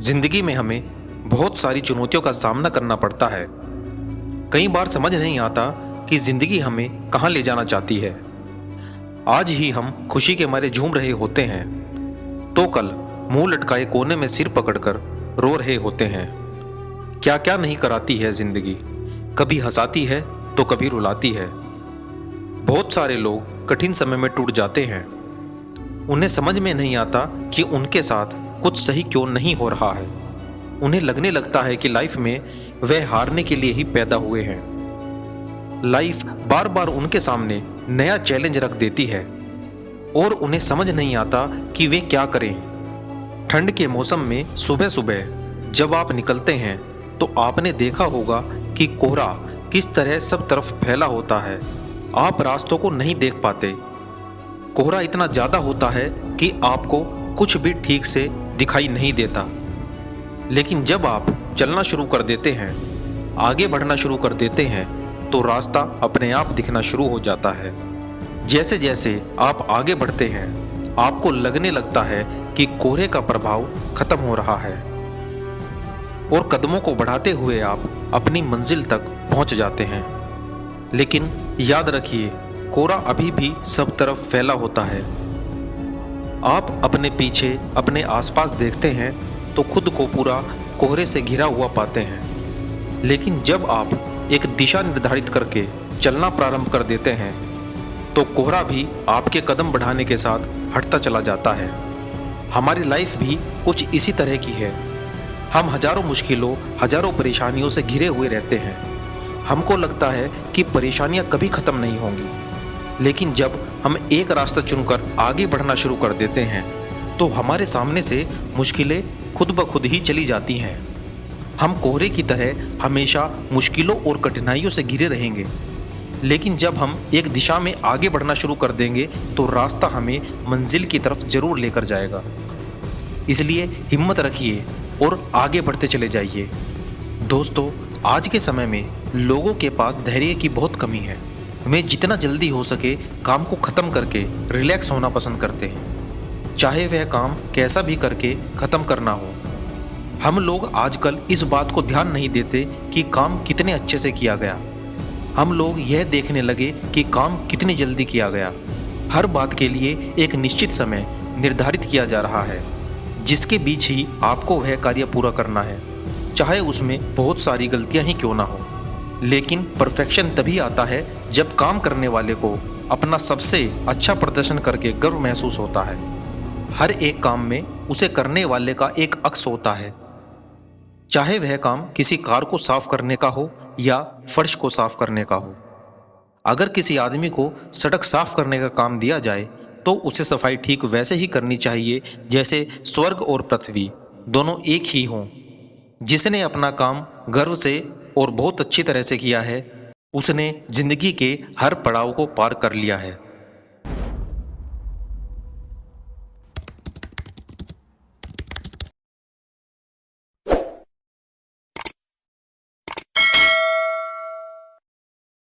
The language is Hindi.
जिंदगी में हमें बहुत सारी चुनौतियों का सामना करना पड़ता है। कई बार समझ नहीं आता कि जिंदगी हमें कहाँ ले जाना चाहती है। आज ही हम खुशी के मारे झूम रहे होते हैं तो कल मुंह लटकाए कोने में सिर पकड़कर रो रहे होते हैं। क्या क्या नहीं कराती है जिंदगी, कभी हंसाती है तो कभी रुलाती है। बहुत सारे लोग कठिन समय में टूट जाते हैं। उन्हें समझ में नहीं आता कि उनके साथ कुछ सही क्यों नहीं हो रहा है। उन्हें लगने लगता है कि लाइफ में वे हारने के लिए ही पैदा हुए हैं। लाइफ बार बार उनके सामने नया चैलेंज रख देती है और उन्हें समझ नहीं आता कि वे क्या करें। ठंड के मौसम में सुबह सुबह जब आप निकलते हैं तो आपने देखा होगा कि कोहरा किस तरह सब तरफ फैला होता है। आप रास्तों को नहीं देख पाते। कोहरा इतना ज़्यादा होता है कि आपको कुछ भी ठीक से दिखाई नहीं देता। लेकिन जब आप चलना शुरू कर देते हैं, आगे बढ़ना शुरू कर देते हैं तो रास्ता अपने आप दिखना शुरू हो जाता है। जैसे जैसे आप आगे बढ़ते हैं आपको लगने लगता है कि कोहरे का प्रभाव खत्म हो रहा है और कदमों को बढ़ाते हुए आप अपनी मंजिल तक पहुंच जाते हैं। लेकिन याद रखिए, कोहरा अभी भी सब तरफ फैला होता है। आप अपने पीछे अपने आसपास देखते हैं तो खुद को पूरा कोहरे से घिरा हुआ पाते हैं। लेकिन जब आप एक दिशा निर्धारित करके चलना प्रारंभ कर देते हैं तो कोहरा भी आपके कदम बढ़ाने के साथ हटता चला जाता है। हमारी लाइफ भी कुछ इसी तरह की है। हम हजारों मुश्किलों, हजारों परेशानियों से घिरे हुए रहते हैं। हमको लगता है कि परेशानियां कभी ख़त्म नहीं होंगी। लेकिन जब हम एक रास्ता चुनकर आगे बढ़ना शुरू कर देते हैं तो हमारे सामने से मुश्किलें खुद ब खुद ही चली जाती हैं। हम कोहरे की तरह हमेशा मुश्किलों और कठिनाइयों से घिरे रहेंगे। लेकिन जब हम एक दिशा में आगे बढ़ना शुरू कर देंगे तो रास्ता हमें मंजिल की तरफ जरूर लेकर जाएगा। इसलिए हिम्मत रखिए और आगे बढ़ते चले जाइए। दोस्तों, आज के समय में लोगों के पास धैर्य की बहुत कमी है। वे जितना जल्दी हो सके काम को ख़त्म करके रिलैक्स होना पसंद करते हैं, चाहे वह काम कैसा भी करके ख़त्म करना हो। हम लोग आजकल इस बात को ध्यान नहीं देते कि काम कितने अच्छे से किया गया। हम लोग यह देखने लगे कि काम कितनी जल्दी किया गया। हर बात के लिए एक निश्चित समय निर्धारित किया जा रहा है जिसके बीच ही आपको वह कार्य पूरा करना है, चाहे उसमें बहुत सारी गलतियां ही क्यों ना हो। लेकिन परफेक्शन तभी आता है जब काम करने वाले को अपना सबसे अच्छा प्रदर्शन करके गर्व महसूस होता है। हर एक काम में उसे करने वाले का एक अक्स होता है, चाहे वह काम किसी कार को साफ करने का हो या फर्श को साफ करने का हो। अगर किसी आदमी को सड़क साफ करने का काम दिया जाए तो उसे सफाई ठीक वैसे ही करनी चाहिए जैसे स्वर्ग और पृथ्वी दोनों एक ही हों। जिसने अपना काम गर्व से और बहुत अच्छी तरह से किया है उसने जिंदगी के हर पड़ाव को पार कर लिया है।